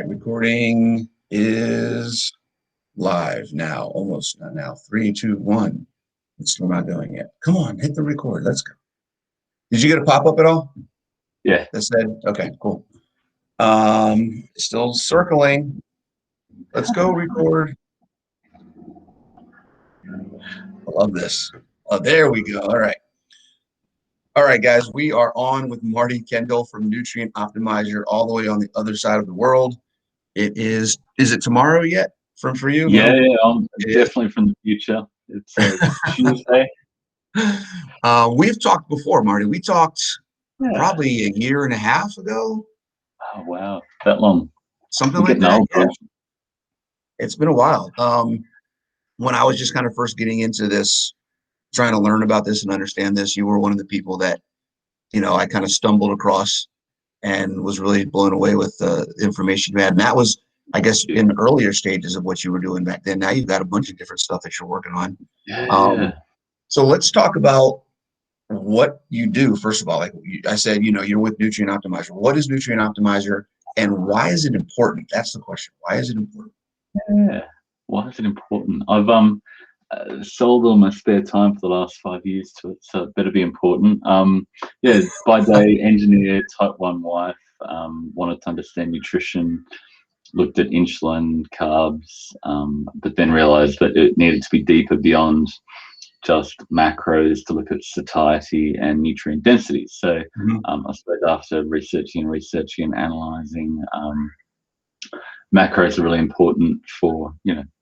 Recording is live now, almost not now. 3, 2, 1. It's still not going yet. Come on, hit the record. Let's go. Did you get a pop-up at all? Yeah. That said, okay, cool. Still circling. Let's go record. I love this. Oh, there we go. All right. All right, guys, we are on with Marty Kendall from Nutrient Optimizer, all the way on the other side of the world. Is it tomorrow yet for you? Yeah, No? yeah, I'm definitely from the future. It's Tuesday. We've talked before, Marty. We talked Yeah. probably a year and a half ago. Oh, wow. That long. Something We're like getting that. old, Yeah. bro. It's been a while. When I was just kind of first getting into this, trying to learn about this and understand this, you were one of the people that, I kind of stumbled across and was really blown away with the information you had. And that was, I guess, in earlier stages of what you were doing back then. Now you've got a bunch of different stuff that you're working on. Yeah. So let's talk about what you do. First of all, like I said, you're with Nutrient Optimizer. What is Nutrient Optimizer and why is it important? That's the question. Why is it important? Yeah. Why is it important? I've sold all my spare time for the last 5 years to it, so it better be important. Yeah, by day, engineer, type 1 wife, wanted to understand nutrition, looked at insulin, carbs, but then realized that it needed to be deeper beyond just macros to look at satiety and nutrient density. So I suppose after researching and analyzing, macros are really important for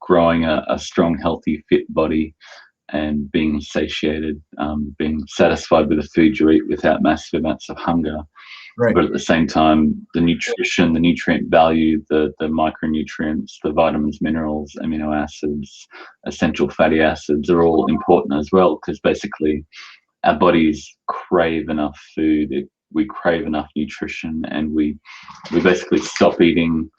growing a strong, healthy, fit body and being satiated, being satisfied with the food you eat without massive amounts of hunger. Right. But at the same time, the nutrition, the nutrient value, the micronutrients, the vitamins, minerals, amino acids, essential fatty acids are all important as well, because basically our bodies crave enough food, we crave enough nutrition, and we basically stop eating.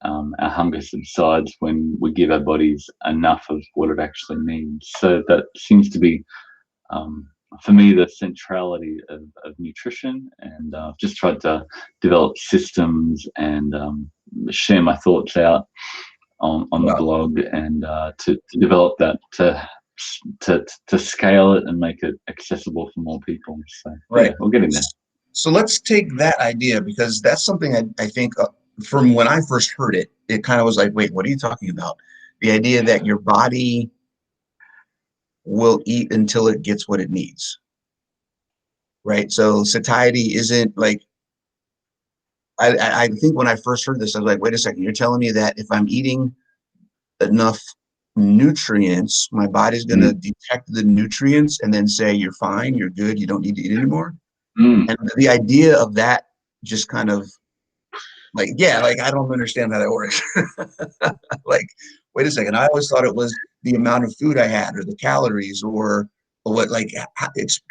Our hunger subsides when we give our bodies enough of what it actually needs. So that seems to be for me, the centrality of nutrition, and I've just tried to develop systems and share my thoughts out on the blog, and to develop that to scale it and make it accessible for more people. So yeah, we'll get in there. So let's take that idea, because that's something I think from when I first heard it, it kind of was like, wait, what are you talking about? The idea that your body will eat until it gets what it needs. Right. So satiety isn't like, I think when I first heard this, I was like, wait a second, you're telling me that if I'm eating enough nutrients, my body's going to detect the nutrients and then say, you're fine, you're good, you don't need to eat anymore. And the idea of that just kind of like, yeah, like, I don't understand how that works. Like, wait a second, I always thought it was the amount of food I had or the calories or what, like,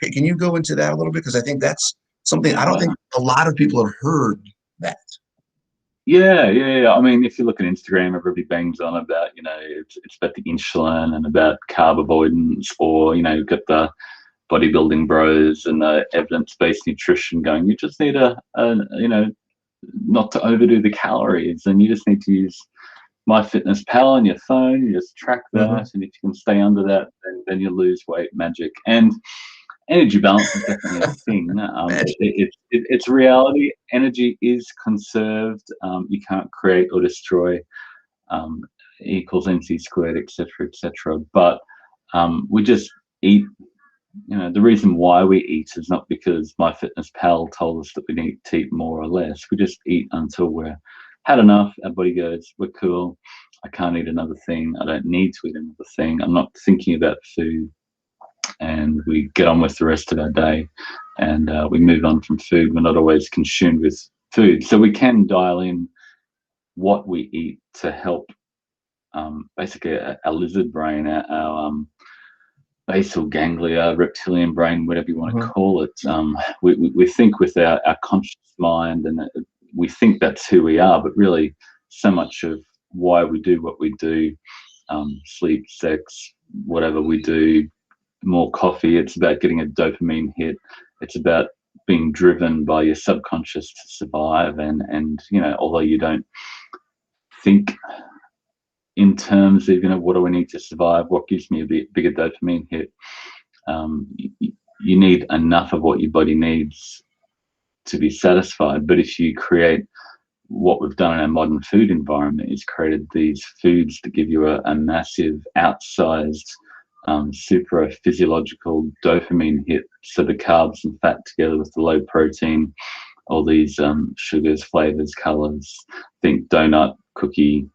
can you go into that a little bit? Because I think that's something, I don't think a lot of people have heard that. Yeah. I mean, if you look at Instagram, everybody bangs on about, it's about the insulin and about carb avoidance, or, you've got the bodybuilding bros and the evidence-based nutrition going, you just need not to overdo the calories, and you just need to use MyFitnessPal on your phone. You just track that, and if you can stay under that, then you lose weight magic. And energy balance is definitely a thing. It's reality. Energy is conserved. You can't create or destroy. E equals MC squared, etc. But we just eat. The reason why we eat is not because MyFitnessPal told us that we need to eat more or less. We just eat until we're had enough. Our body goes, we're cool. I can't eat another thing. I don't need to eat another thing. I'm not thinking about food. And we get on with the rest of our day, and we move on from food. We're not always consumed with food. So we can dial in what we eat to help basically our lizard brain, our basal ganglia, reptilian brain, whatever you want to call it. We think with our conscious mind, and we think that's who we are, but really so much of why we do what we do, sleep, sex, whatever we do, more coffee, it's about getting a dopamine hit. It's about being driven by your subconscious to survive. And although you don't think in terms of, what do I need to survive? What gives me a bit bigger dopamine hit? You need enough of what your body needs to be satisfied. But if you create what we've done in our modern food environment, is created these foods that give you a massive outsized super physiological dopamine hit. So the carbs and fat together with the low protein, all these sugars, flavors, colors, think donut, cookie,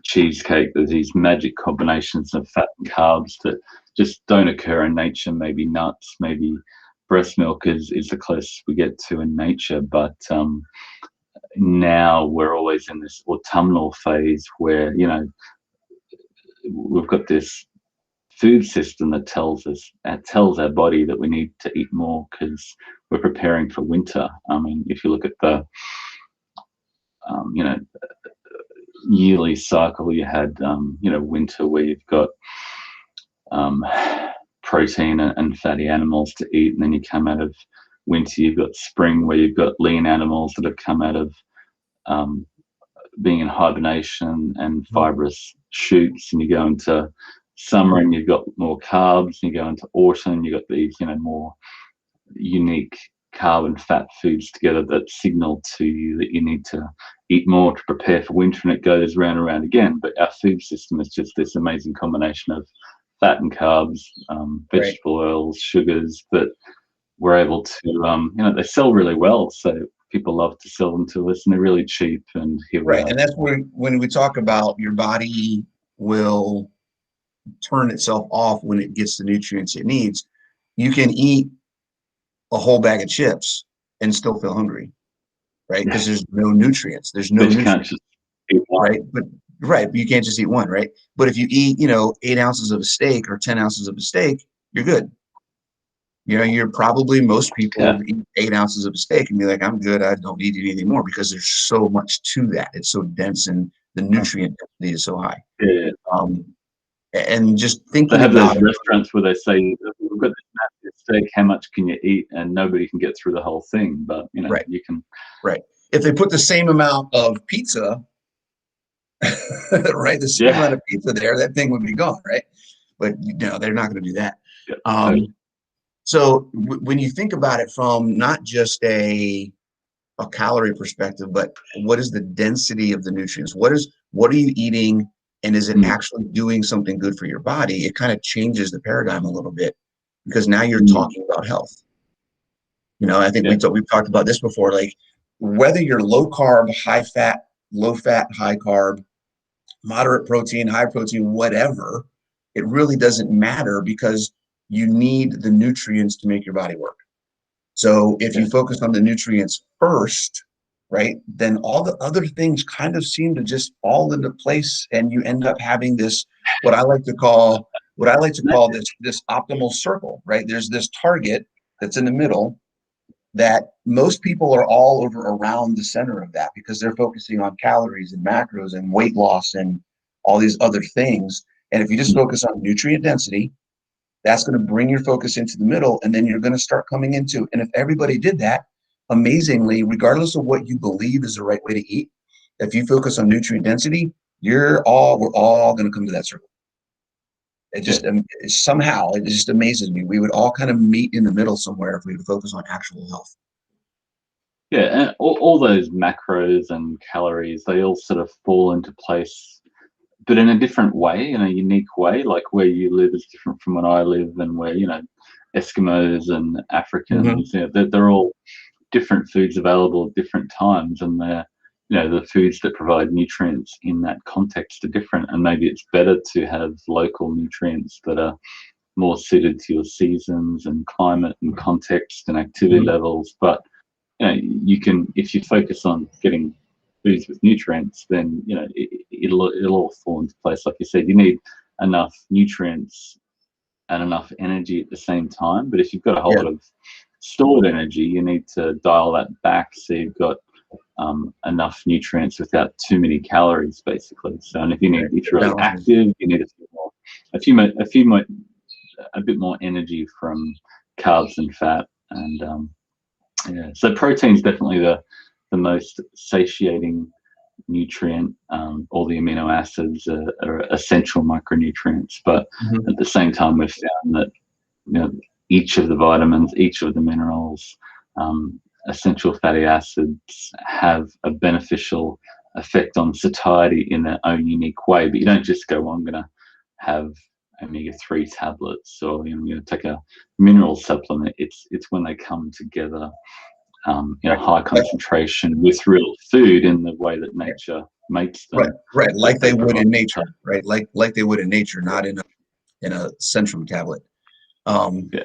cheesecake. There's these magic combinations of fat and carbs that just don't occur in nature. Maybe nuts, maybe breast milk is the closest we get to in nature. But now we're always in this autumnal phase where, we've got this food system that tells our body that we need to eat more because we're preparing for winter. I mean, if you look at the yearly cycle, you had winter where you've got protein and fatty animals to eat, and then you come out of winter, you've got spring where you've got lean animals that have come out of being in hibernation and fibrous shoots, and you go into summer and you've got more carbs, and you go into autumn, you've got these more unique carb and fat foods together that signal to you that you need to eat more to prepare for winter, and it goes round and round again. But our food system is just this amazing combination of fat and carbs, vegetable oils, sugars that we're able to they sell really well, so people love to sell them to us, and they're really cheap, and here we are. And that's when we talk about your body will turn itself off when it gets the nutrients it needs. You can eat a whole bag of chips and still feel hungry, right? Because there's no nutrients. There's no nutrients, can't just eat one. right? But you can't just eat one, right? But if you eat, 8 ounces of a steak or 10 ounces of a steak, you're good. You're probably, most people eat 8 ounces of a steak and be like, I'm good, I don't need anything more, because there's so much to that. It's so dense and the nutrient density is so high. And just thinking they have about those restaurants where they say, we've got this massive steak, how much can you eat? And nobody can get through the whole thing, but you can. Right. If they put the same amount of pizza, right, the same amount of pizza there, that thing would be gone, right? But they're not going to do that. So when you think about it from not just a calorie perspective, but what is the density of the nutrients? What are you eating, and is it actually doing something good for your body? It kind of changes the paradigm a little bit, because now you're talking about health. I think we've talked about this before, like whether you're low carb, high fat, high carb, moderate protein, high protein, whatever, it really doesn't matter, because you need the nutrients to make your body work. So if you focus on the nutrients first, right, then all the other things kind of seem to just fall into place, and you end up having this, what I like to call this optimal circle, right? There's this target that's in the middle that most people are all over around the center of that, because they're focusing on calories and macros and weight loss and all these other things. And if you just focus on nutrient density, that's going to bring your focus into the middle, and then you're going to start coming into, and if everybody did that, amazingly, regardless of what you believe is the right way to eat, if you focus on nutrient density, we're all going to come to that circle. It just somehow, it just amazes me. We would all kind of meet in the middle somewhere if we would focus on actual health. Yeah, and all those macros and calories, they all sort of fall into place, but in a different way, in a unique way. Like where you live is different from where I live, and where, Eskimos and Africans, they're all different foods available at different times, and they're, the foods that provide nutrients in that context are different. And maybe it's better to have local nutrients that are more suited to your seasons and climate and context and activity levels. But you can, if you focus on getting foods with nutrients, then it'll all fall into place. Like you said, you need enough nutrients and enough energy at the same time. But if you've got a whole lot of stored energy, you need to dial that back so you've got enough nutrients without too many calories, basically. So, and if you're really active, you need a bit more energy from carbs and fat. And so protein's definitely the most satiating nutrient. All the amino acids are essential micronutrients, but Mhm. at the same time, we've found that each of the vitamins, each of the minerals, essential fatty acids have a beneficial effect on satiety in their own unique way. But you don't just go, well, I'm going to have omega-3 tablets, or I'm going to take a mineral supplement. It's when they come together high concentration with real food in the way that nature makes them. Right, like they would provide in nature, right? Like they would in nature, not in a central tablet. Yeah.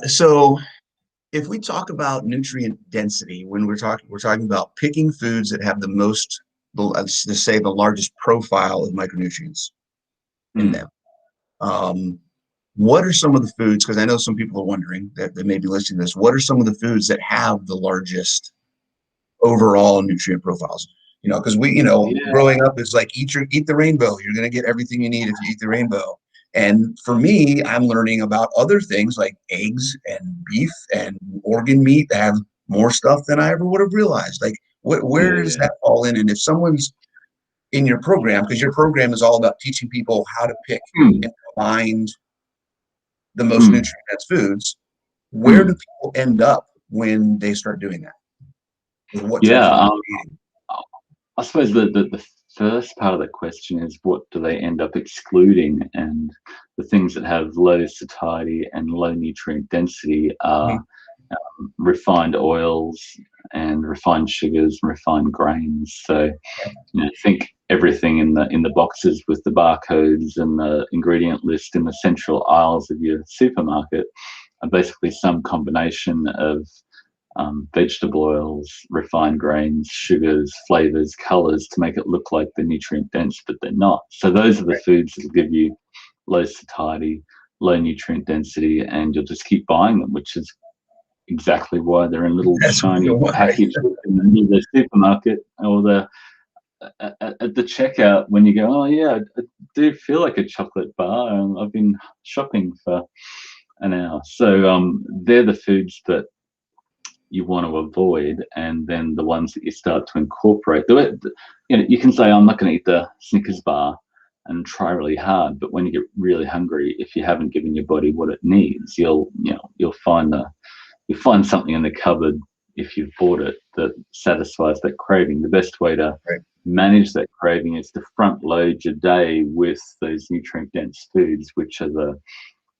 So if we talk about nutrient density, when we're talking about picking foods that have the most, let's just say the largest profile of micronutrients in them. What are some of the foods? Because I know some people are wondering that may be listening to this. What are some of the foods that have the largest overall nutrient profiles? Because growing up, it's like eat the rainbow. You're going to get everything you need if you eat the rainbow. And for me, I'm learning about other things like eggs and beef and organ meat that have more stuff than I ever would have realized. Like, where does that fall in? And if someone's in your program, because your program is all about teaching people how to pick and find the most nutrient-dense foods, where do people end up when they start doing that? With what types of eating? I suppose the first part of the question is, what do they end up excluding? And the things that have low satiety and low nutrient density are refined oils and refined sugars and refined grains. So I think everything in the boxes with the barcodes and the ingredient list in the central aisles of your supermarket are basically some combination of vegetable oils, refined grains, sugars, flavors, colors to make it look like they're nutrient dense, but they're not. So those are the foods that will give you low satiety, low nutrient density, and you'll just keep buying them, which is exactly why they're in little shiny packages in the middle of the supermarket or at the checkout when you go, oh yeah, I do feel like a chocolate bar, and I've been shopping for an hour. So they're the foods that you want to avoid, and then the ones that you start to incorporate. You can say, I'm not going to eat the Snickers bar and try really hard, but when you get really hungry, if you haven't given your body what it needs, you'll find something in the cupboard, if you've bought it, that satisfies that craving. The best way to manage that craving is to front load your day with those nutrient dense foods, which are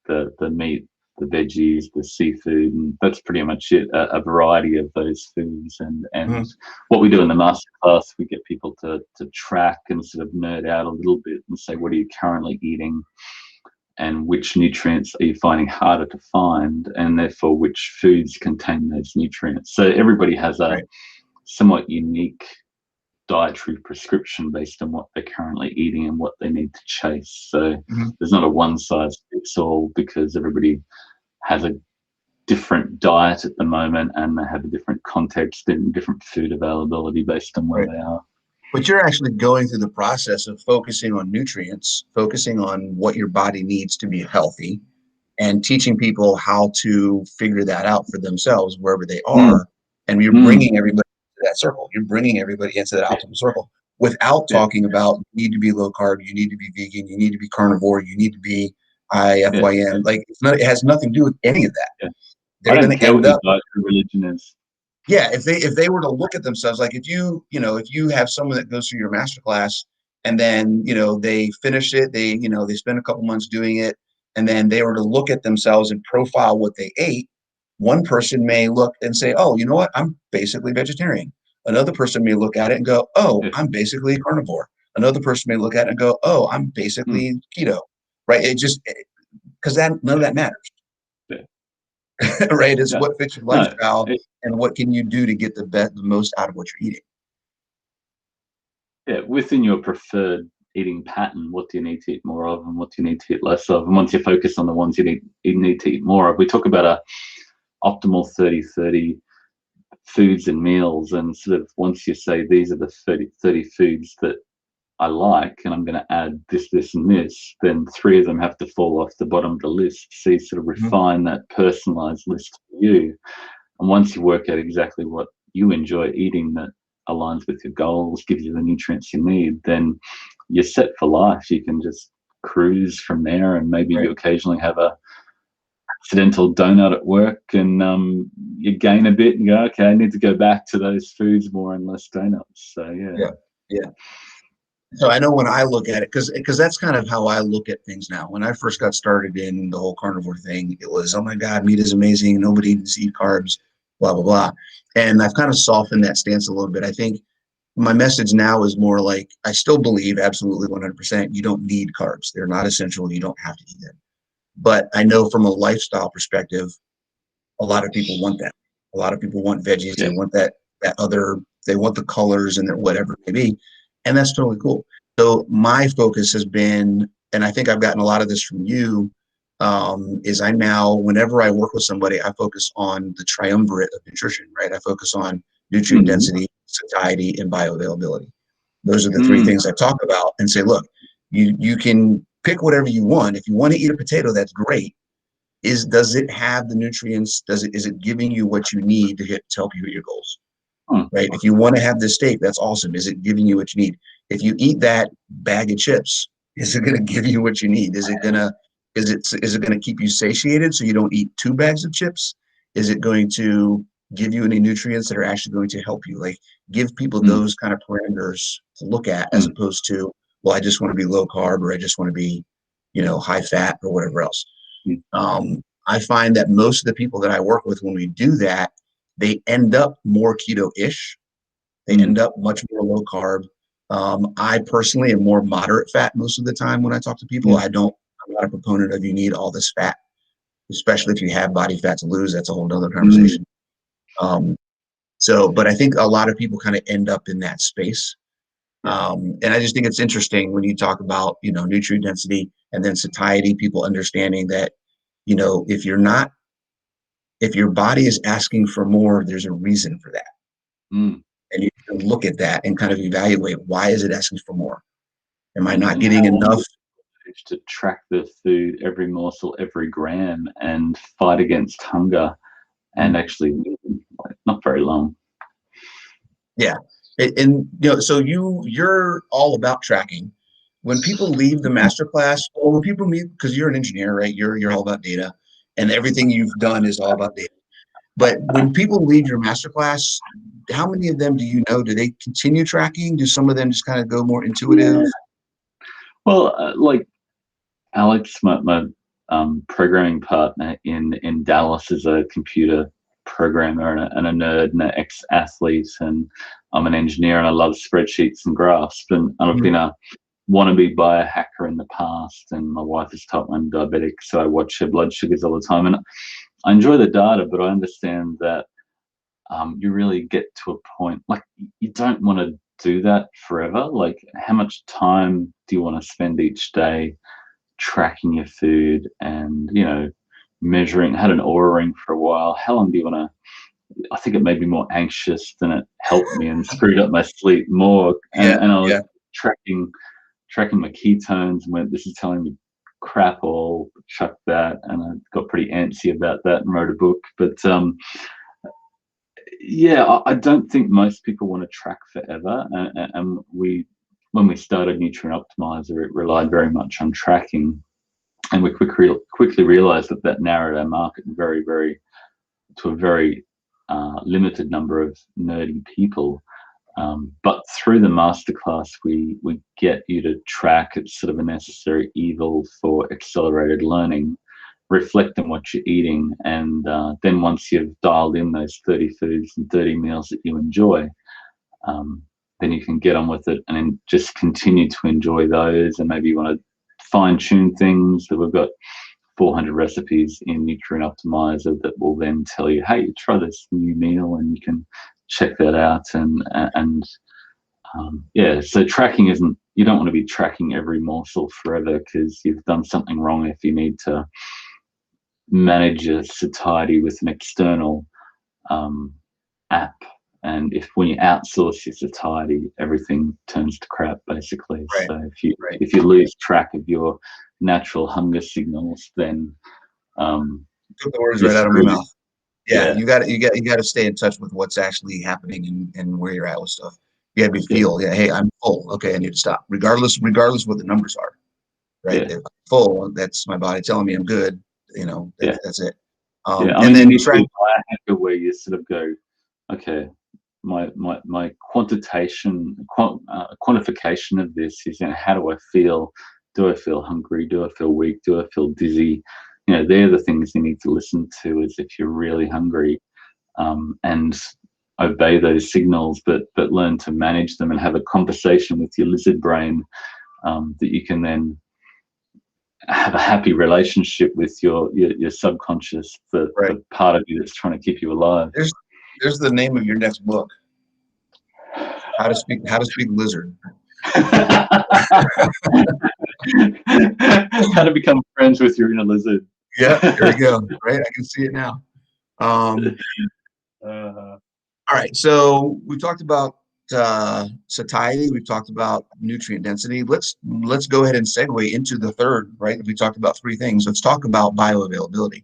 the meat, the veggies, the seafood, and that's pretty much it. A variety of those foods, and what we do in the masterclass, we get people to track and sort of nerd out a little bit and say, what are you currently eating, and which nutrients are you finding harder to find, and therefore which foods contain those nutrients. So everybody has a somewhat unique dietary prescription based on what they're currently eating and what they need to chase. So there's not a one size fits all, because everybody has a different diet at the moment, and they have a different context and different food availability based on where they are. But you're actually going through the process of focusing on nutrients, focusing on what your body needs to be healthy, and teaching people how to figure that out for themselves wherever they are. And you're bringing everybody into that circle. You're bringing everybody into that optimal circle without talking about, you need to be low carb, you need to be vegan, you need to be carnivore, you need to be IFYM. Like, it has nothing to do with any of that. I don't care what your dietary religion is. Yeah, if they were to look at themselves, like if you have someone that goes through your masterclass and then they finish it, they spend a couple months doing it, and then they were to look at themselves and profile what they ate, one person may look and say, oh, you know what, I'm basically vegetarian. Another person may look at it and go, oh, I'm basically carnivore. Another person may look at it and go, oh, I'm basically keto. Right? It just, because none of that matters. Right? It's what fits your lifestyle and what can you do to get the most out of what you're eating. Yeah, within your preferred eating pattern, what do you need to eat more of and what do you need to eat less of? And once you focus on the ones you need to eat more of, we talk about a optimal 30-30 foods and meals, and sort of once you say these are the 30 foods that I like, and I'm going to add this, this, and this, then 3 of them have to fall off the bottom of the list. So you sort of refine that personalized list for you. And once you work out exactly what you enjoy eating that aligns with your goals, gives you the nutrients you need, then you're set for life. You can just cruise from there, and maybe you occasionally have a accidental donut at work, and you gain a bit and go, okay, I need to go back to those foods more and less donuts. So yeah. So I know when I look at it, because that's kind of how I look at things now. When I first got started in the whole carnivore thing, it was, oh my God, meat is amazing. Nobody needs to eat carbs, blah, blah, blah. And I've kind of softened that stance a little bit. I think my message now is more like, I still believe absolutely 100% you don't need carbs. They're not essential. You don't have to eat them. But I know from a lifestyle perspective, a lot of people want that. A lot of people want veggies. They want that other, they want the colors and whatever it may be. And that's totally cool. So my focus has been, and I think I've gotten a lot of this from you, is I now, whenever I work with somebody, I focus on the triumvirate of nutrition, right? I focus on nutrient density, satiety, and bioavailability. Those are the three things I talk about and say, look, you can pick whatever you want. If you want to eat a potato, that's great. Does it have the nutrients? Is it giving you what you need to help you hit your goals? Right? If you want to have this steak, that's awesome. Is it giving you what you need? If you eat that bag of chips, is it going to give you what you need? Is it going to keep you satiated so you don't eat 2 bags of chips? Is it going to give you any nutrients that are actually going to help you? Like, give people those kind of parameters to look at, as opposed to, well, I just want to be low carb, or I just want to be, high fat, or whatever else. I find that most of the people that I work with, when we do that, they end up more keto-ish. They end up much more low carb. I personally am more moderate fat most of the time when I talk to people. I'm not a proponent of you need all this fat, especially if you have body fat to lose. That's a whole nother conversation. But I think a lot of people kind of end up in that space. And I just think it's interesting when you talk about, nutrient density and then satiety, people understanding that, if your body is asking for more, there's a reason for that. And you can look at that and kind of evaluate, why is it asking for more? Am I not getting enough? To track the food, every morsel, every gram, and fight against hunger, and actually not very long. Yeah. And so you're all about tracking. When people leave the masterclass, or when people meet, because you're an engineer, right? You're all about data, and everything you've done is all about data. But when people leave your masterclass, how many of them do you know? Do they continue tracking? Do some of them just kind of go more intuitive? Well, like Alex, my programming partner in Dallas, is a computer programmer and a nerd and an ex-athlete, and I'm an engineer, and I love spreadsheets and graphs. And I've been a wannabe biohacker in the past, and my wife is type 1 diabetic, so I watch her blood sugars all the time, and I enjoy the data, but I understand that you really get to a point, like, you don't want to do that forever. Like, how much time do you want to spend each day tracking your food and, measuring? I had an Oura ring for a while. How long do you want to? I think it made me more anxious than it helped me, and screwed up my sleep more. And I was tracking my ketones, and went, this is telling me crap all, chuck that. And I got pretty antsy about that and wrote a book. But I don't think most people want to track forever. And when we started Nutrient Optimizer, it relied very much on tracking, and we quickly realized that narrowed our market very, very, to a very limited number of nerdy people. But through the masterclass, we get you to track. It's sort of a necessary evil for accelerated learning. Reflect on what you're eating, and then once you've dialed in those 30 foods and 30 meals that you enjoy, then you can get on with it and then just continue to enjoy those. And maybe you want to fine-tune things. That we've got 400 recipes in Nutrient Optimizer that will then tell you, hey, try this new meal, and you can check that out. So tracking isn't, you don't want to be tracking every morsel forever, because you've done something wrong if you need to manage your satiety with an external app. And when you outsource your satiety, everything turns to crap, basically. Right. So if you lose track of your natural hunger signals, then took the words right out of my mouth. Yeah, you got to stay in touch with what's actually happening and where you're at with stuff. You got to be Yeah, feel, yeah, hey, I'm full. Okay, I need to stop. Regardless what the numbers are, right? yeah, If I'm full, that's my body telling me I'm good. yeah, That's it. yeah. I And mean, you then need to be track. a biohacker where you sort of go, okay, my quantification of this is, how do I feel? Do I feel hungry? Do I feel weak? Do I feel dizzy? They're the things you need to listen to as if you're really hungry, and obey those signals, but learn to manage them and have a conversation with your lizard brain, that you can then have a happy relationship with your subconscious, Right. the part of you that's trying to keep you alive. There's the name of your next book. How to speak lizard. How to become friends with your inner lizard. Yeah, there you go. Right, I can see it now. Um, uh, all right, so we talked about satiety. We've talked about nutrient density. Let's go ahead and segue into the third. Right, we talked about three things. Let's talk about bioavailability.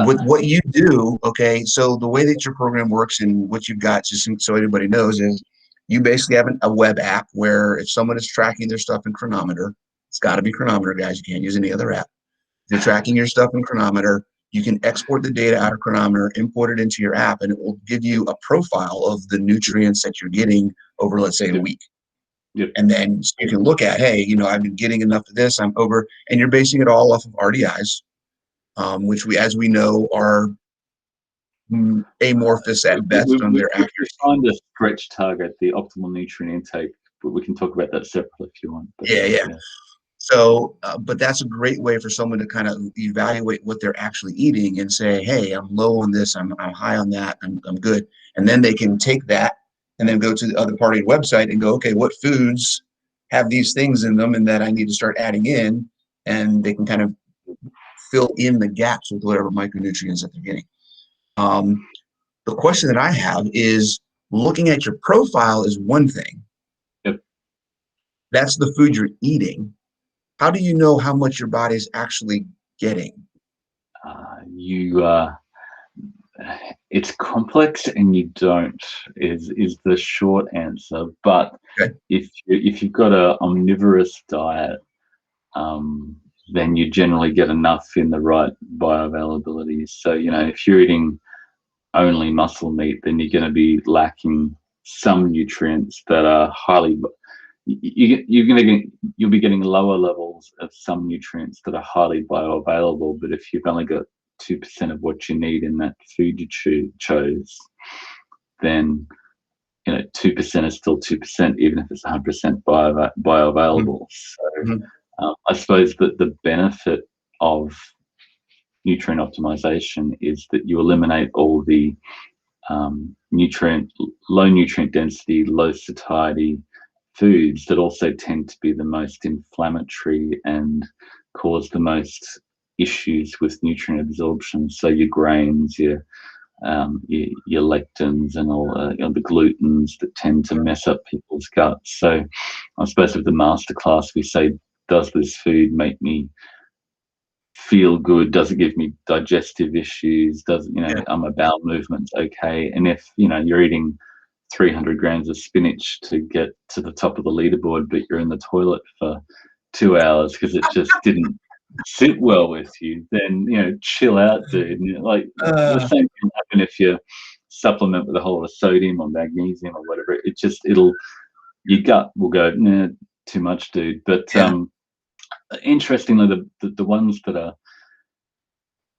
With ah, what you do, okay. So the way that your program works and what you've got, just so everybody knows, is you basically have a web app where if someone is tracking their stuff in Chronometer, it's got to be Chronometer, guys. You can't use any other app. If you're tracking your stuff in Chronometer, you can export the data out of Chronometer, import it into your app, and it will give you a profile of the nutrients that you're getting over, let's say, a yep, week. yep, And then you can look at, hey, I've been getting enough of this, I'm over, and you're basing it all off of RDIs, which as we know, are amorphous at best on their we're accuracy. trying to stretch target the optimal nutrient intake, but we can talk about that separately if you want. But Yeah, yeah. yeah, So, but that's a great way for someone to kind of evaluate what they're actually eating and say, hey, I'm low on this, I'm high on that, I'm good. And then they can take that and then go to the other part of your website and go, okay, what foods have these things in them and that I need to start adding in? And they can kind of fill in the gaps with whatever micronutrients that they're getting. Um, the question that I have is looking at your profile is one thing. yep. That's the food you're eating. How do you know how much your body's actually getting? You It's complex, and you don't is the short answer. But Okay. if you've got a omnivorous diet, then you generally get enough in the right bioavailability. So if you're eating only muscle meat, then you're going to be lacking some nutrients that are highly. You'll be getting lower levels of some nutrients that are highly bioavailable. But if you've only got 2% of what you need in that food you chose, then 2% is still 2%, even if it's 100% bioavailable. So Mm-hmm. I suppose that the benefit of nutrient optimization is that you eliminate all the low nutrient density, low satiety foods that also tend to be the most inflammatory and cause the most issues with nutrient absorption. So your grains, your lectins, and all the glutens that tend to mess up people's guts. So I suppose with the masterclass, we say, does this food make me feel good? Does it give me digestive issues? Does Yeah. are my bowel movements okay? And if you're eating 300 grams of spinach to get to the top of the leaderboard, but you're in the toilet for 2 hours because it just didn't sit well with you, then chill out, dude. Like the Uh, same can happen if you supplement with a whole lot of sodium or magnesium or whatever. Your gut will go, nah, too much, dude. But yeah. interestingly, the ones that are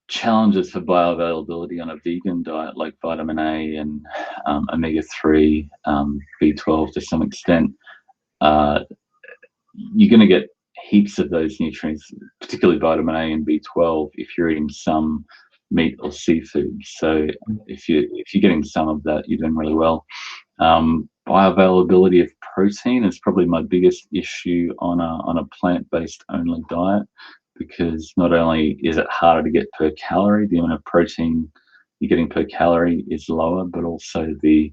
challenges for bioavailability on a vegan diet, like vitamin A and omega-3, B12 to some extent, you're going to get heaps of those nutrients, particularly vitamin A and B12, if you're eating some meat or seafood. So if you're getting some of that, you're doing really well. Bioavailability of protein is probably my biggest issue on a plant-based only diet, because not only is it harder to get per calorie, the amount of protein you're getting per calorie is lower, but also the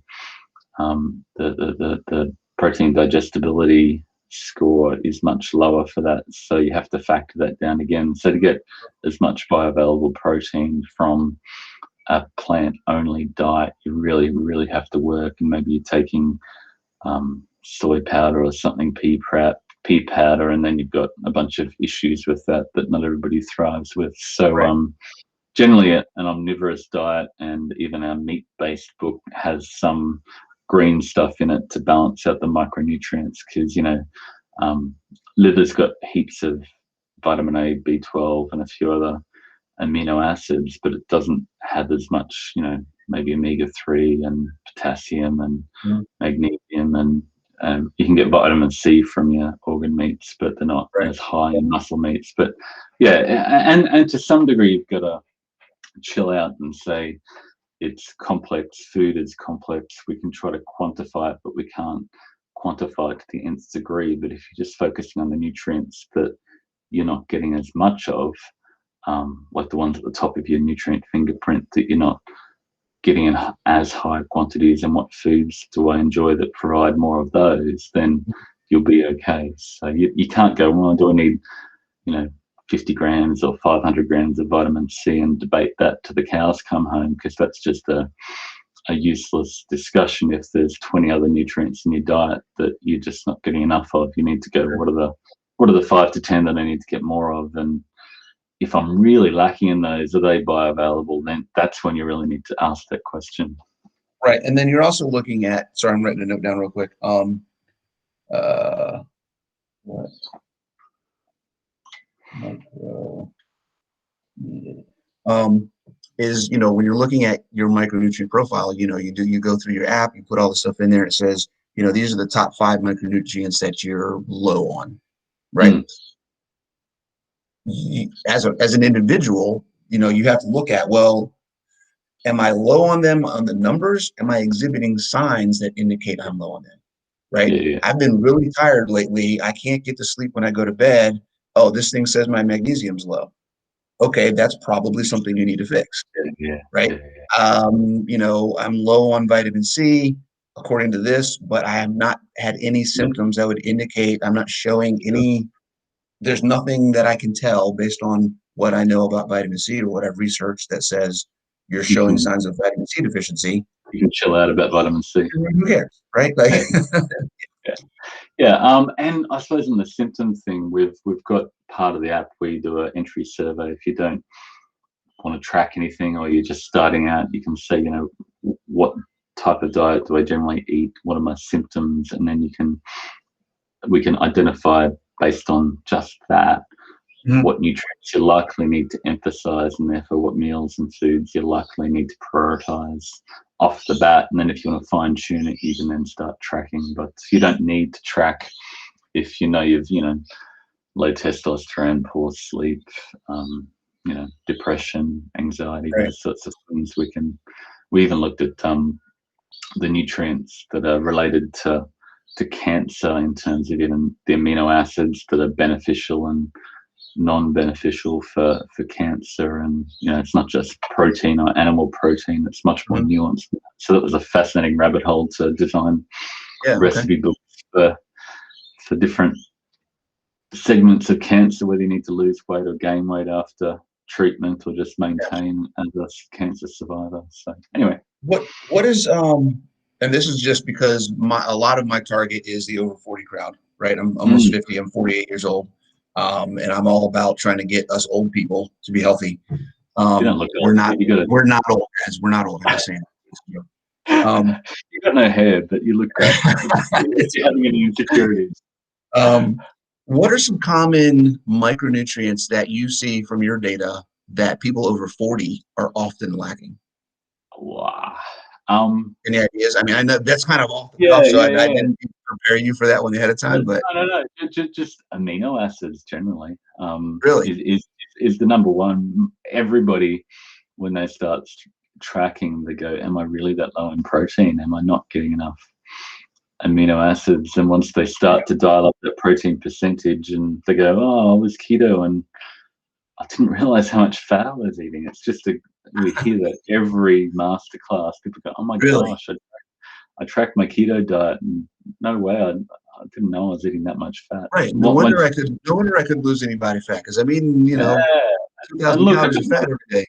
protein digestibility score is much lower for that. So you have to factor that down again. So to get as much bioavailable protein from a plant-only diet, you really have to work, and maybe you're taking soy powder or something, pea powder, and then you've got a bunch of issues with that not everybody thrives with. So Right. generally an omnivorous diet, and even our meat-based book has some green stuff in it to balance out the micronutrients, because liver's got heaps of vitamin A, B12, and a few other amino acids, but it doesn't have as much, maybe omega-3 and potassium and Mhm. magnesium, and you can get vitamin C from your organ meats, but they're not Right. as high in muscle meats. But yeah, and to some degree, you've got to chill out and say it's complex. Food is complex. We can try to quantify it, but we can't quantify it to the nth degree. But if you're just focusing on the nutrients that you're not getting as much of, like the ones at the top of your nutrient fingerprint that you're not getting in as high quantities, and what foods do I enjoy that provide more of those, then you'll be okay. So you can't go, well, do I need 50 grams or 500 grams of vitamin C, and debate that to the cows come home, because that's just a useless discussion. If there's 20 other nutrients in your diet that you're just not getting enough of, you need to go, what are the 5 to 10 that I need to get more of? And if I'm really lacking in those, are they bioavailable? Then that's when you really need to ask that question. Right. And then you're also looking at, sorry, I'm writing a note down real quick. What? Micro needed. Is, when you're looking at your micronutrient profile, you go through your app, you put all the stuff in there. It says, these are the top 5 micronutrients that you're low on, right? As an individual, you have to look at, well, am I low on them on the numbers? Am I exhibiting signs that indicate I'm low on them? Right? Yeah. I've been really tired lately. I can't get to sleep when I go to bed. Oh, this thing says my magnesium's low. Okay, that's probably something you need to fix. Right? I'm low on vitamin C according to this, but I have not had any symptoms that would indicate I'm not showing any. There's nothing that I can tell based on what I know about vitamin C or what I've researched that says you're showing signs of vitamin C deficiency. You can chill out about vitamin C. Who cares, right? Like, and I suppose in the symptom thing, we've got part of the app where you do an entry survey. If you don't want to track anything, or you're just starting out, you can say, what type of diet do I generally eat? What are my symptoms? And then we can identify based on just that what nutrients you likely need to emphasize, and therefore what meals and foods you likely need to prioritize off the bat. And then if you want to fine tune it, you can then start tracking. But you don't need to track if you've low testosterone, poor sleep, depression, anxiety, right. those sorts of things. We even looked at the nutrients that are related to cancer, in terms of even the amino acids that are beneficial and non-beneficial for cancer. And it's not just protein or animal protein, it's much more nuanced. So that was a fascinating rabbit hole to design recipe books for different segments of cancer, whether you need to lose weight or gain weight after treatment, or just maintain as a cancer survivor. So anyway, what is and this is just because a lot of my target is the over 40 crowd, right? I'm almost 50. I'm 48 years old, and I'm all about trying to get us old people to be healthy. you don't look We're old. not old, guys. We're not old. I'm just saying. You got no hair, but you look great. You're having any insecurities. What are some common micronutrients that you see from your data that people over 40 are often lacking? Wow. Any ideas? I mean, I know that's kind of off the cuff, so I didn't prepare you for that one ahead of time. But no, just amino acids generally. Really? Is the number one. Everybody, when they start tracking, they go, "Am I really that low in protein? Am I not getting enough amino acids?" And once they start to dial up that protein percentage, and they go, "Oh, I was keto and I didn't realize how much fat I was eating." It's just we hear that every masterclass. People go, "Oh my Really? gosh, I tracked my keto diet, and no way, I didn't know I was eating that much fat." Right. No wonder I could lose any body fat, because I mean, 2,000 look, calories of fat every day.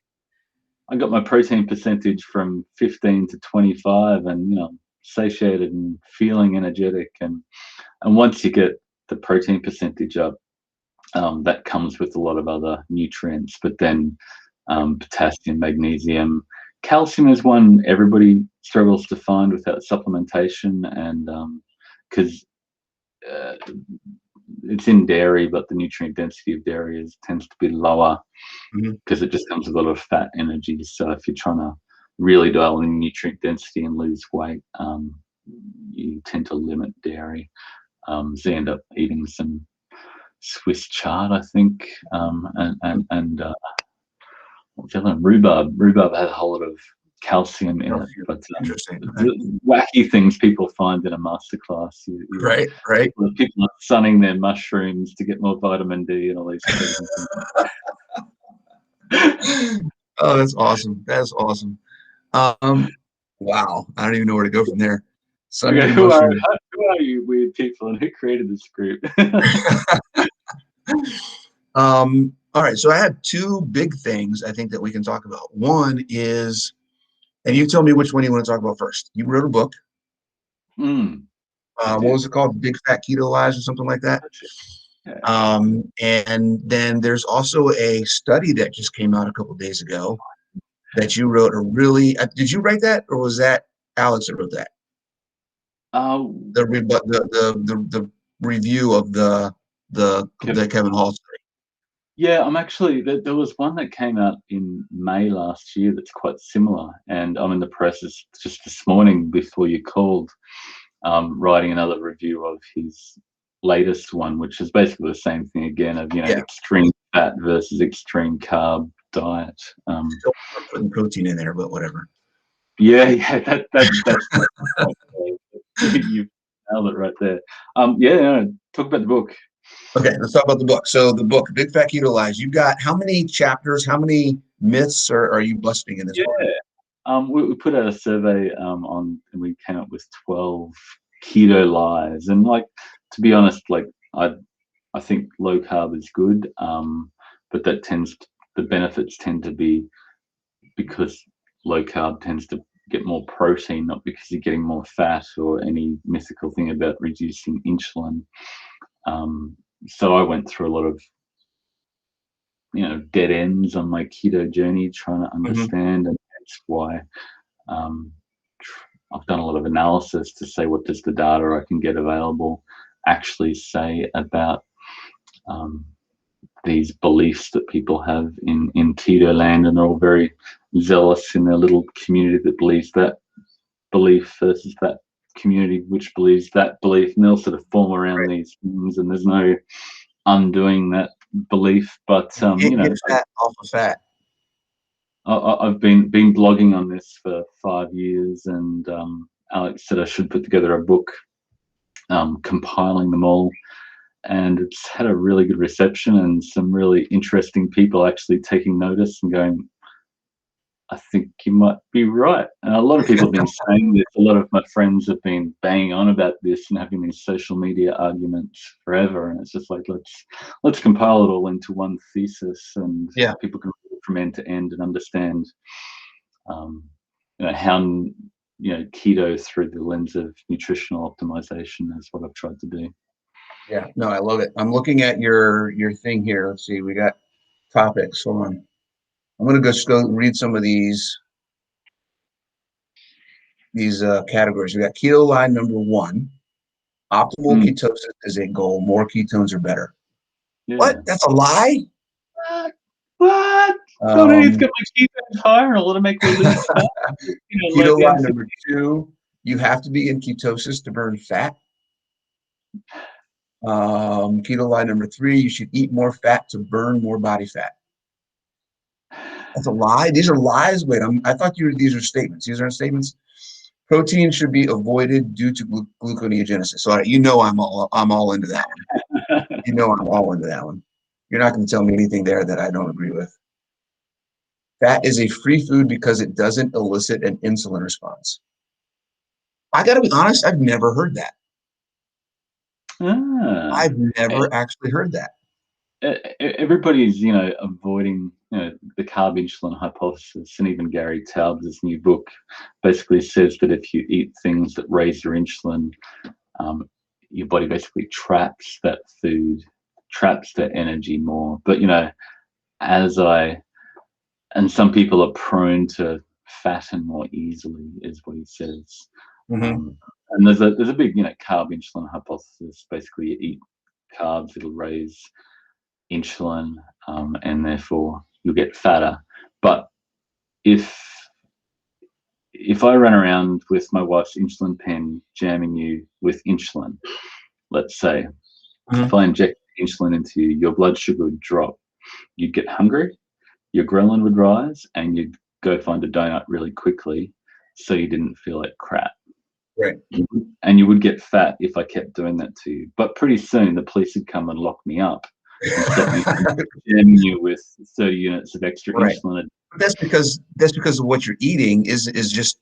I got my protein percentage from 15 to 25, and satiated and feeling energetic. And once you get the protein percentage up, that comes with a lot of other nutrients. But then potassium, magnesium, calcium is one everybody struggles to find without supplementation, and because it's in dairy, but the nutrient density of dairy tends to be lower because it just comes with a lot of fat energy. So if you're trying to really dial in nutrient density and lose weight, you tend to limit dairy. So you end up eating some Swiss chard, I think, and what's the other one? Rhubarb. Rhubarb has a whole lot of calcium in it, but Interesting. the wacky things people find in a masterclass. Right. People are sunning their mushrooms to get more vitamin D and all these crazy things. Oh, that's awesome. That's awesome. Wow. I don't even know where to go from there. Okay, who are you weird people, and who created this group? All right. So I have two big things I think that we can talk about. One is, and you tell me which one you want to talk about first. You wrote a book. What was it called? Big Fat Keto Lies or something like that. Yeah. And then there's also a study that just came out a couple of days ago that you wrote did you write that, or was that Alex that wrote that? The review of the Kevin Hall study. Yeah, I'm actually, there was one that came out in May last year that's quite similar, and I'm in the process just this morning before you called, writing another review of his latest one, which is basically the same thing again of extreme fat versus extreme carb diet. Still putting protein in there, but whatever. Yeah, that's you nailed it right there. Talk about the book. Okay, let's talk about the book. So the book, Big Fat Keto Lies, you've got how many chapters, how many myths are you busting in this book? We put out a survey and we came up with 12 keto lies. And to be honest, I think low carb is good, but the benefits tend to be because low carb tends to get more protein, not because you're getting more fat or any mythical thing about reducing insulin. So I went through a lot of dead ends on my keto journey trying to understand, and that's why I've done a lot of analysis to say, what does the data I can get available actually say about these beliefs that people have in keto land, and they're all very zealous in their little community that believes that belief versus that community which believes that belief, and they'll sort of form around these things, and there's no undoing that belief. But get fat off of fat. I've been blogging on this for 5 years, and Alex said I should put together a book, compiling them all, and it's had a really good reception, and some really interesting people actually taking notice and going, I think you might be right. And a lot of people have been saying this. A lot of my friends have been banging on about this and having these social media arguments forever. And it's just like, let's compile it all into one thesis, and people can read it from end to end and understand, how keto through the lens of nutritional optimization is what I've tried to do. Yeah, no, I love it. I'm looking at your thing here. Let's see, we got topics. Hold on. I'm going to just go read some of these categories. We got keto line number 1. Optimal ketosis is a goal. More ketones are better. Yeah. What? That's a lie? What? It's got my ketones higher and a lot to make me lose fat. Keto line number 2, you have to be in ketosis to burn fat. Keto line number 3, you should eat more fat to burn more body fat. That's a lie. These are lies. Wait, I thought these are statements. These aren't statements. Protein should be avoided due to gluconeogenesis. So I'm all into that one. I'm all into that one. You're not going to tell me anything there that I don't agree with. Fat is a free food because it doesn't elicit an insulin response. I got to be honest, I've never heard that. I've never actually heard that. everybody's, avoiding, the carb insulin hypothesis, and even Gary Taubes' new book basically says that if you eat things that raise your insulin, your body basically traps that food, traps that energy more. But and some people are prone to fatten more easily, is what he says. Mm-hmm. And there's a big, carb insulin hypothesis. Basically, you eat carbs, it'll raise insulin, and therefore you'll get fatter. But if I run around with my wife's insulin pen jamming you with insulin, let's say, Mm-hmm. if I inject insulin into you, your blood sugar would drop, you'd get hungry, your ghrelin would rise, and you'd go find a donut really quickly so you didn't feel like crap. Right. And you would get fat if I kept doing that to you. But pretty soon the police would come and lock me up and stop me from jamming you with 30 units of extra Right. insulin. But that's because of what you're eating is just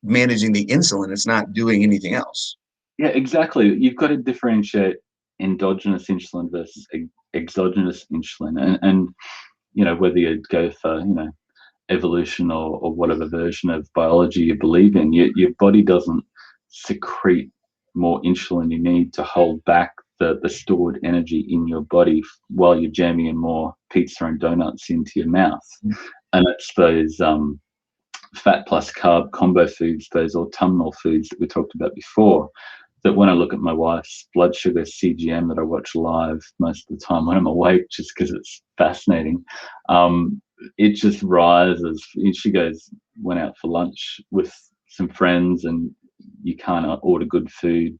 managing the insulin. It's not doing anything else. Yeah, exactly. You've got to differentiate endogenous insulin versus exogenous insulin, and whether you go for evolution or whatever version of biology you believe in, your body doesn't secrete more insulin. You need to hold back the stored energy in your body while you're jamming in more pizza and donuts into your mouth. And it's those fat plus carb combo foods, those autumnal foods that we talked about before, that when I look at my wife's blood sugar CGM that I watch live most of the time when I'm awake, just because it's fascinating, it just rises. She went out for lunch with some friends, and you can't order good food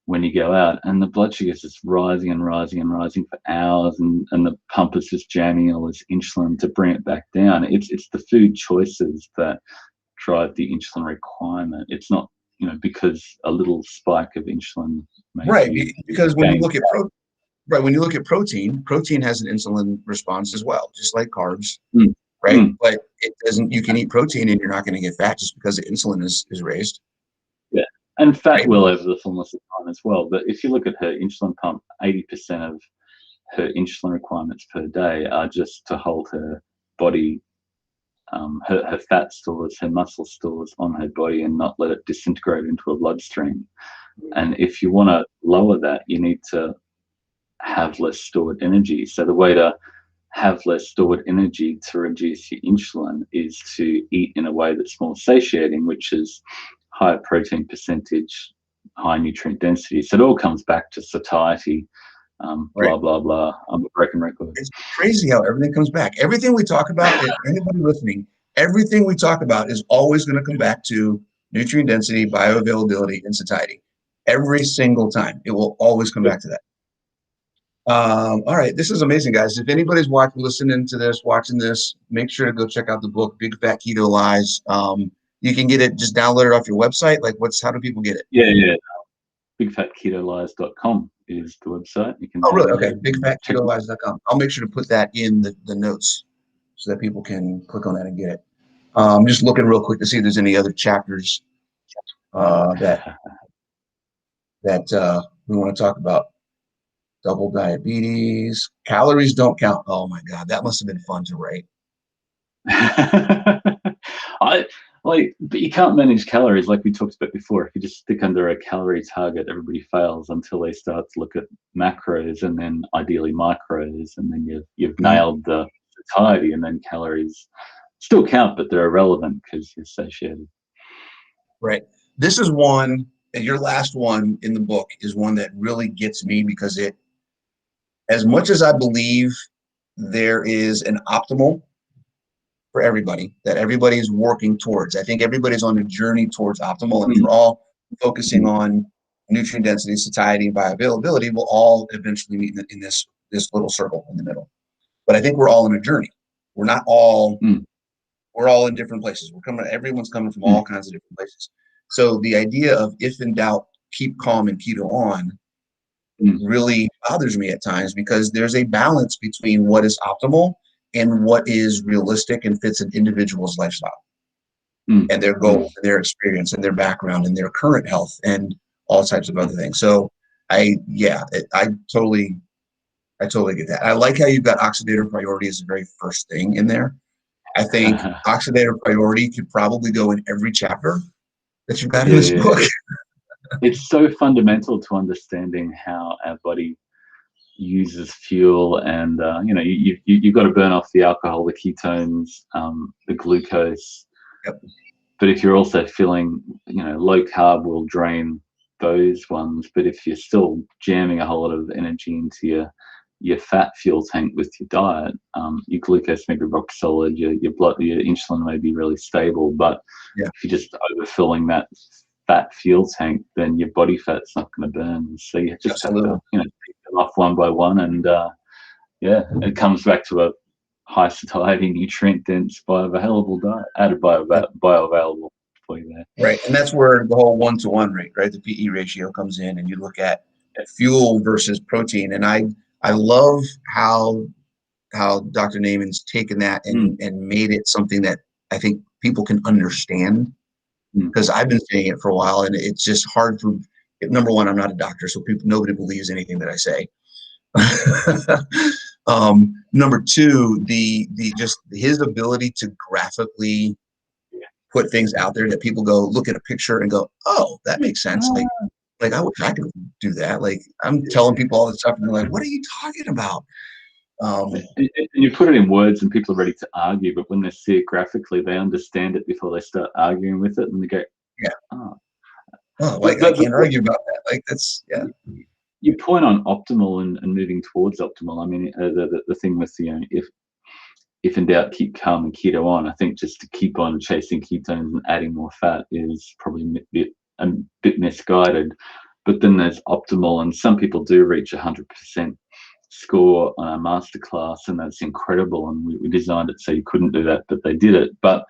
when you go out, and the blood sugar is just rising and rising and rising for hours, and the pump is just jamming all this insulin to bring it back down. It's the food choices that drive the insulin requirement. It's not because a little spike of insulin Right, because when you look at protein has an insulin response as well, just like carbs. Right, but it doesn't. You can eat protein and you're not going to get fat just because the insulin is raised. Yeah, and fat Right. will over the fullness of time as well. But if you look at her insulin pump, 80% of her insulin requirements per day are just to hold her body, her fat stores, her muscle stores on her body, and not let it disintegrate into a bloodstream. And if you want to lower that, you need to have less stored energy. So the way to have less stored energy to reduce your insulin is to eat in a way that's more satiating, which is higher protein percentage, high nutrient density. So it all comes back to satiety, blah, blah, blah. I'm a broken record. It's crazy how everything comes back. Everything we talk about, anybody listening, everything we talk about is always going to come back to nutrient density, bioavailability, and satiety. Every single time. It will always come back to that. All right, this is amazing, guys. If anybody's listening to this, watching this, make sure to go check out the book, Big Fat Keto Lies. You can get it, just download it off your website. Like, how do people get it? Yeah. BigFatKetoLies.com is the website. You can. Oh, really? Okay, BigFatKetoLies.com. I'll make sure to put that in the notes so that people can click on that and get it. I'm just looking real quick to see if there's any other chapters that we want to talk about. Double diabetes, calories don't count. Oh my God, that must have been fun to write. But you can't manage calories like we talked about before. If you just stick under a calorie target, everybody fails until they start to look at macros, and then ideally micros, and then you've nailed the satiety, and then calories still count, but they're irrelevant because you're satiated. Right. This is one, and your last one in the book is one that really gets me, because as much as I believe there is an optimal for everybody, that everybody is working towards, I think everybody's on a journey towards optimal, and we're all focusing on nutrient density, satiety, and bioavailability. We'll all eventually meet in this little circle in the middle. But I think we're all in a journey. We're not all, we're all in different places. Everyone's coming from all kinds of different places. So the idea of, if in doubt, keep calm and keto on, really bothers me at times, because there's a balance between what is optimal and what is realistic and fits an individual's lifestyle and their goals and their experience and their background and their current health and all types of other things. So I totally I totally get that. I like how you've got oxidative priority as the very first thing in there. I think oxidative priority could probably go in every chapter that you've got in this book. It's so fundamental to understanding how our body uses fuel, and you've got to burn off the alcohol, the ketones, the glucose. Yep. But if you're also feeling, low carb will drain those ones. But if you're still jamming a whole lot of energy into your fat fuel tank with your diet, your glucose may be rock solid, your insulin may be really stable. But if you're just overfilling that fat fuel tank, then your body fat's not going to burn. So you just have to, pick them off one by one, and it comes back to a high satiety, nutrient dense, bioavailable diet. Added bioavailable for you there. Right, and that's where the whole 1-to-1 rate, right? The PE ratio comes in, and you look at fuel versus protein. And I love how Dr. Naiman's taken that and made it something that I think people can understand. Because I've been saying it for a while, and it's just hard for. Number one, I'm not a doctor, so nobody believes anything that I say. Number two, the just his ability to graphically put things out there that people go look at a picture and go, oh, that makes sense. Like I wish I could do that. Like I'm telling people all this stuff, and they're like, what are you talking about? And you put it in words and people are ready to argue, but when they see it graphically, they understand it before they start arguing with it, and they go, I can't argue about that. Like that's Your point on optimal and moving towards optimal. I mean, the thing with if in doubt, keep calm and keto on. I think just to keep on chasing ketones and adding more fat is probably a bit misguided. But then there's optimal, and some people do reach 100% score on our masterclass, and that's incredible. And we designed it so you couldn't do that, but they did it. But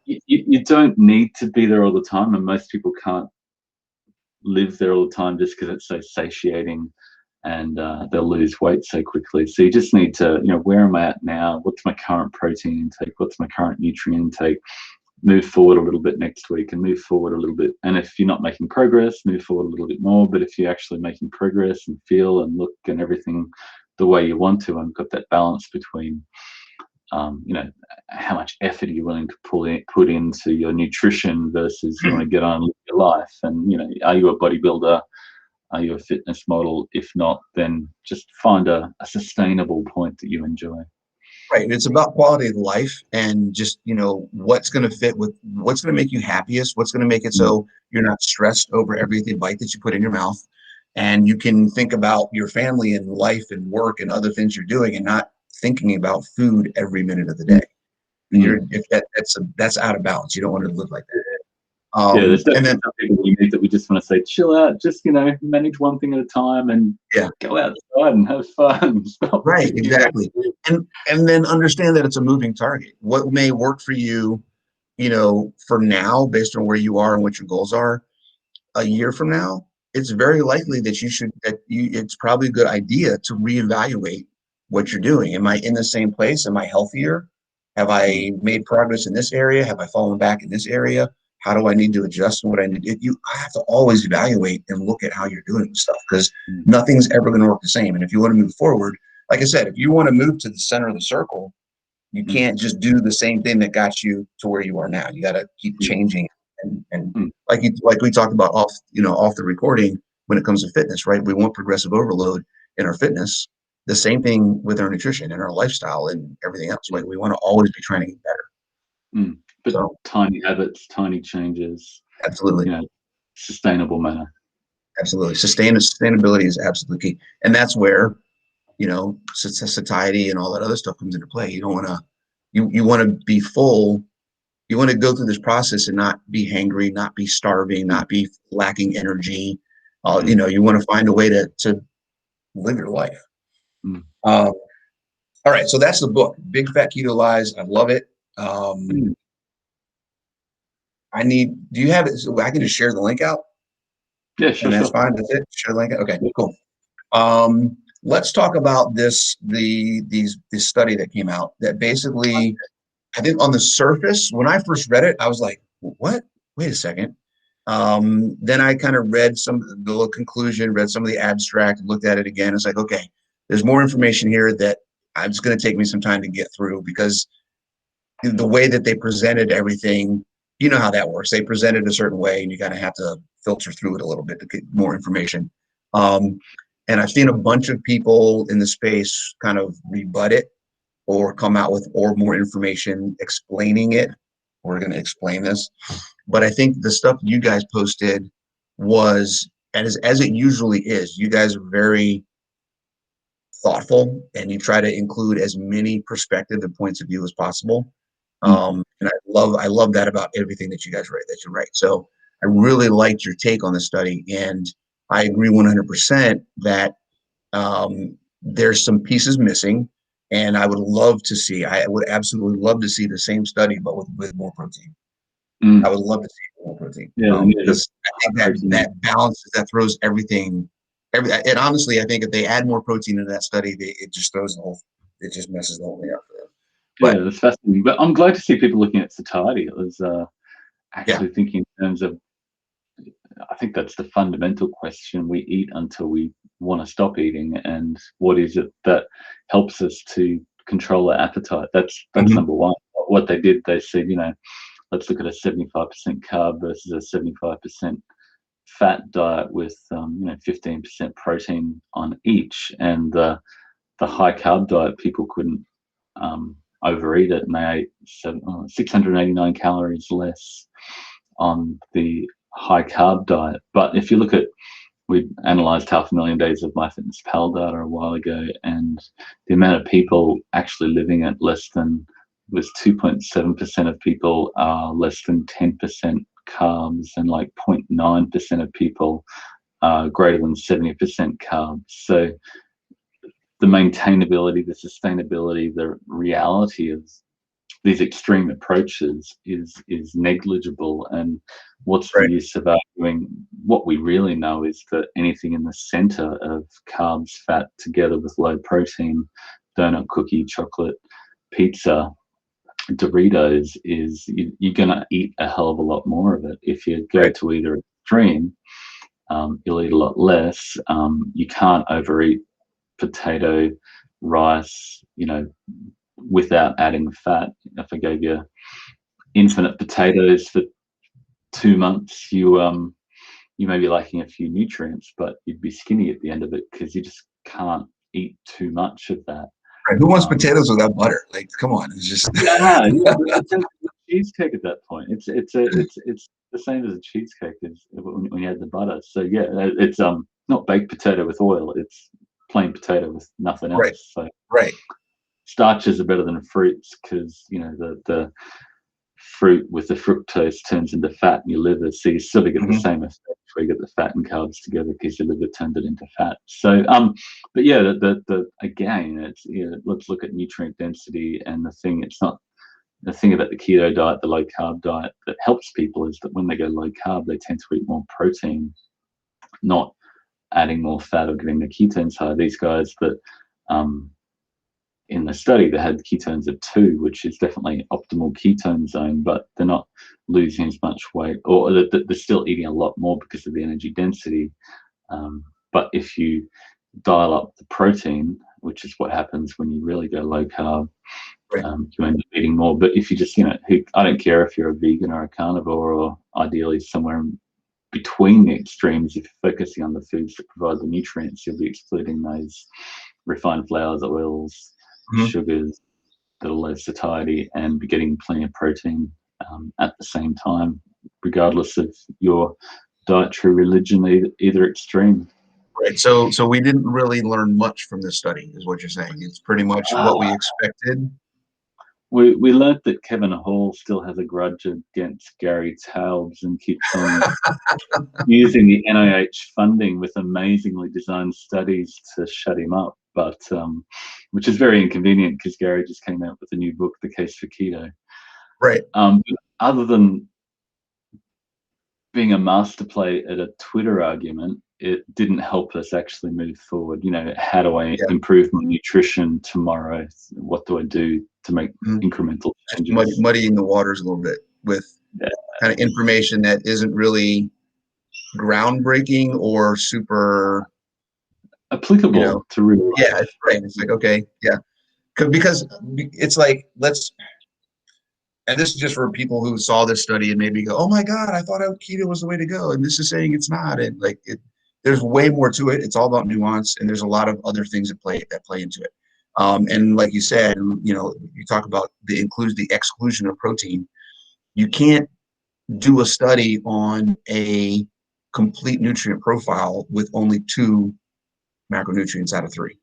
you don't need to be there all the time, and most people can't live there all the time just because it's so satiating, and they'll lose weight so quickly. So you just need to, where am I at now? What's my current protein intake? What's my current nutrient intake? Move forward a little bit next week, and move forward a little bit. And if you're not making progress, move forward a little bit more. But if you're actually making progress and feel and look and everything the way you want to, and got that balance between, how much effort are you willing to put into your nutrition versus you want to get on and live your life. And, are you a bodybuilder? Are you a fitness model? If not, then just find a sustainable point that you enjoy. Right. It's about quality of life, and just, what's going to fit with what's going to make you happiest, what's going to make it so you're not stressed over every bite that you put in your mouth. And you can think about your family and life and work and other things you're doing, and not thinking about food every minute of the day. That's out of balance. You don't want to live like that. There's definitely some people we meet that we just want to say, chill out, just manage one thing at a time, and go outside and have fun. Right, exactly. And then understand that it's a moving target. What may work for you, for now, based on where you are and what your goals are, a year from now, it's very likely that it's probably a good idea to reevaluate what you're doing. Am I in the same place? Am I healthier? Have I made progress in this area? Have I fallen back in this area? How do I need to adjust and what I need to do? I have to always evaluate and look at how you're doing stuff, because nothing's ever going to work the same. And if you want to move forward, like I said, if you want to move to the center of the circle, you can't just do the same thing that got you to where you are now. You got to keep changing. And like we talked about off the recording, when it comes to fitness, right? We want progressive overload in our fitness. The same thing with our nutrition and our lifestyle and everything else. Like we want to always be trying to get better. But tiny habits, tiny changes. Absolutely. Sustainable manner. Absolutely. Sustainability is absolutely key. And that's where, satiety and all that other stuff comes into play. You don't want to, you want to be full. You want to go through this process and not be hangry, not be starving, not be lacking energy. You want to find a way to live your life. All right. So that's the book, Big Fat Keto Lies. I love it. Do you have it? So I can just share the link out. Yeah, sure. And that's fine. That's it. Share the link. Okay, cool. Let's talk about this study that came out that basically, I think on the surface, when I first read it, I was like, what? Wait a second. Then I kind of read the little conclusion, read some of the abstract, looked at it again. It's like, okay, there's more information here that it's going to take me some time to get through, because the way that they presented everything, you know how that works. They present it a certain way, and you kind of have to filter through it a little bit to get more information. And I've seen a bunch of people in the space kind of rebut it or come out with or more information explaining it. We're going to explain this. But I think the stuff you guys posted was, as it usually is, you guys are very thoughtful and you try to include as many perspectives and points of view as possible. And I love that about everything that you guys write. So I really liked your take on the study, and I agree 100% that there's some pieces missing, and I would absolutely love to see the same study, but with more protein. I would love to see more protein. Because I think that balances, that throws everything. And honestly, I think if they add more protein into that study, it just messes the whole thing up for them. But, yeah, that's fascinating. But I'm glad to see people looking at satiety. I was actually thinking in terms of, I think that's the fundamental question. We eat until we want to stop eating, and what is it that helps us to control our appetite? That's number one. What they did, they said, let's look at a 75% carb versus a 75% fat diet with 15% protein on each, and the high carb diet, people couldn't overeat it, and they ate 689 calories less on the high carb diet. But if you look at, we analyzed 500,000 days of MyFitnessPal data a while ago, and the amount of people actually living at less than, was 2.7% of people are less than 10% carbs, and like 0.9% of people are greater than 70% carbs. So the maintainability, the sustainability, the reality of these extreme approaches is negligible. And what's the use of arguing? What we really know is that anything in the center of carbs, fat, together with low protein, donut, cookie, chocolate, pizza, Doritos, is you're going to eat a hell of a lot more of it. If you go to either extreme, you'll eat a lot less. You can't overeat potato, rice, without adding fat. If I gave you infinite potatoes for 2 months, you may be lacking a few nutrients, but you'd be skinny at the end of it, because you just can't eat too much of that. Right. Who wants potatoes without butter? Like, come on, it's just it's a cheesecake at that point. It's the same as a cheesecake is when you add the butter. So yeah, it's not baked potato with oil. It's plain potato with nothing else. So starches are better than fruits, because the fruit with the fructose turns into fat in your liver, so you sort of get the same effect where you get the fat and carbs together, because your liver turned it into fat. So but yeah, the again, it's, let's look at nutrient density. And it's not the thing about the keto diet, the low carb diet, that helps people is that when they go low carb, they tend to eat more protein, not adding more fat or getting the ketones high. These guys that in the study, they had ketones of 2, which is definitely optimal ketone zone, but they're not losing as much weight, or they're still eating a lot more because of the energy density. But if you dial up the protein, which is what happens when you really go low carb, you end up eating more. But if you just, I don't care if you're a vegan or a carnivore, or ideally somewhere in between the extremes, if you're focusing on the foods that provide the nutrients, you'll be excluding those refined flours, oils, sugars that are low satiety, and be getting plenty of protein at the same time, regardless of your dietary religion, either extreme. Right. So we didn't really learn much from this study, is what you're saying. It's pretty much what we expected. We learned that Kevin Hall still has a grudge against Gary Taubes and keeps on using the NIH funding with amazingly designed studies to shut him up. But which is very inconvenient, because Gary just came out with a new book, The Case for Keto. Right. Other than being a master play at a Twitter argument, it didn't help us actually move forward. How do I improve my nutrition tomorrow? What do I do to make incremental changes? Muddying the waters a little bit with kind of information that isn't really groundbreaking or super, applicable to real life. yeah, right. It's like, okay, yeah. Because it's like, and this is just for people who saw this study and maybe go, oh my God, I thought keto was the way to go. And this is saying it's not. And like, there's way more to it. It's all about nuance. And there's a lot of other things that play into it. And like you said, you talk about includes the exclusion of protein. You can't do a study on a complete nutrient profile with only 2 macronutrients out of 3.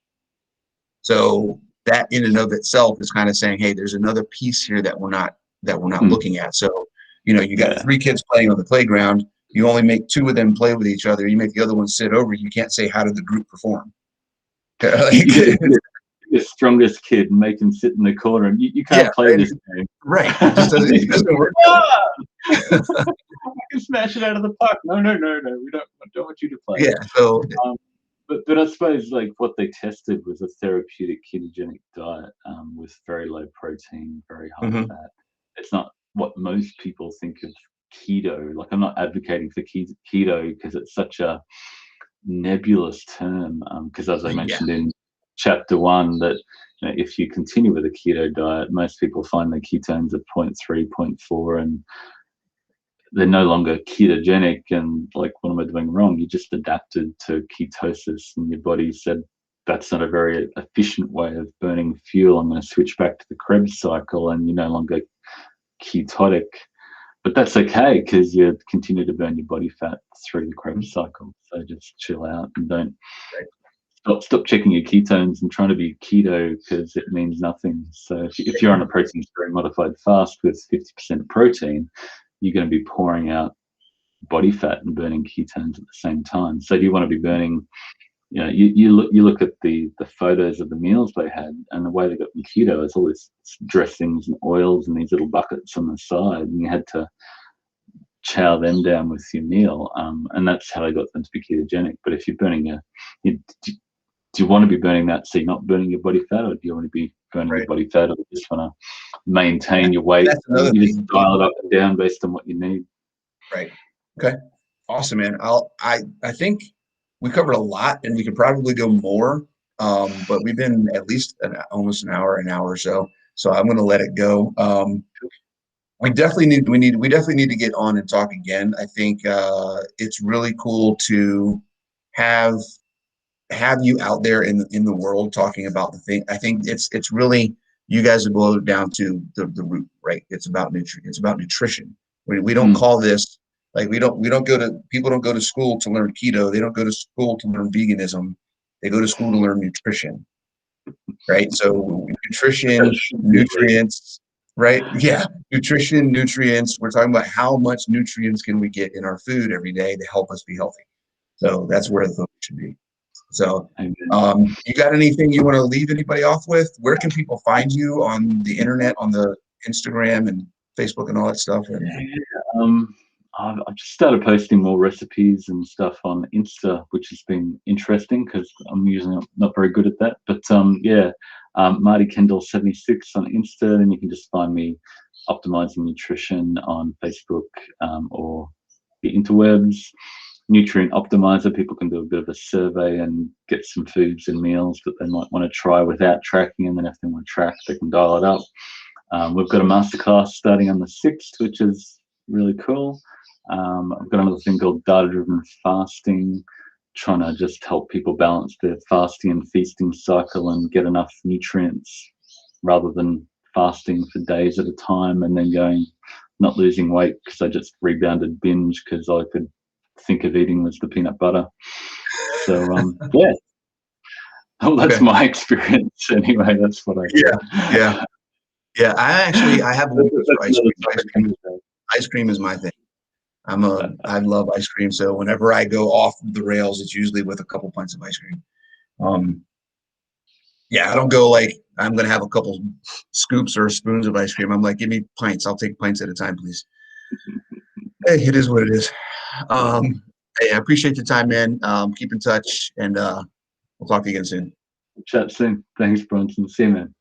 So that in and of itself is kind of saying, hey, there's another piece here that we're not looking at. So, you got 3 kids playing on the playground. You only make 2 of them play with each other. You make the other one sit over. You can't say, how did the group perform? The strongest kid and make him sit in the corner, and you can't play this game. Right. It just doesn't work. I can smash it out of the park. No. We don't want you to play. Yeah. So, but I suppose like what they tested was a therapeutic ketogenic diet with very low protein, very high fat. It's not what most people think of keto. Like, I'm not advocating for keto because it's such a nebulous term. Because as I mentioned in chapter 1, that if you continue with a keto diet, most people find their ketones at 0.3, 0.4, and they're no longer ketogenic. And like, what am I doing wrong? You just adapted to ketosis, and your body said that's not a very efficient way of burning fuel. I'm going to switch back to the Krebs cycle, and you're no longer ketotic. But that's okay, because you continue to burn your body fat through the Krebs cycle. So just chill out and don't stop checking your ketones and trying to be keto, because it means nothing. So if you're on a protein sparing modified fast with 50% protein, you're going to be pouring out body fat and burning ketones at the same time. So do you want to be burning? You look at the photos of the meals they had, and the way they got them keto is all this dressings and oils and these little buckets on the side, and you had to chow them down with your meal, and that's how they got them to be ketogenic. But if you're burning do you want to be burning that so you're not burning your body fat, or do you want to be burning your body fat, or you just want to maintain your weight? You just dial it up and down based on what you need. Right. Okay. Awesome, man. I think we covered a lot, and we could probably go more, but we've been at least almost an hour or so. So I'm going to let it go. We definitely need to get on and talk again. I think it's really cool to have you out there in the world talking about the thing. I think it's really, you guys have boiled it down to the root, right? It's about nutrition. We don't call this, like, people don't go to school to learn keto. They don't go to school to learn veganism. They go to school to learn nutrition, right? So nutrition, nutrients, right? Yeah, nutrition, nutrients. We're talking about how much nutrients can we get in our food every day to help us be healthy. So that's where the focus should be. So, you got anything you want to leave anybody off with? Where can people find you on the internet, on the Instagram and Facebook and all that stuff? I've just started posting more recipes and stuff on Insta, which has been interesting because I'm usually not very good at that. But Marty Kendall 76 on Insta, and you can just find me Optimizing Nutrition on Facebook or the interwebs. Nutrient Optimizer, people can do a bit of a survey and get some foods and meals that they might want to try without tracking, and then if they want to track, they can dial it up. We've got a masterclass starting on the 6th, which is really cool. I've got another thing called Data-Driven Fasting, trying to just help people balance their fasting and feasting cycle and get enough nutrients rather than fasting for days at a time and then not losing weight because I just rebounded binge because I could think of eating was the peanut butter. So that's my experience anyway. That's what I do. Yeah. I have a weakness for ice cream. Ice cream is my thing. I love ice cream. So whenever I go off the rails, it's usually with a couple pints of ice cream. I don't go like I'm gonna have a couple scoops or spoons of ice cream. I'm like, give me pints. I'll take pints at a time, please. Hey, it is what it is. Hey, I appreciate your time, man. Keep in touch, and we'll talk to you again soon. Chat soon. Thanks, Bronson. See you, man.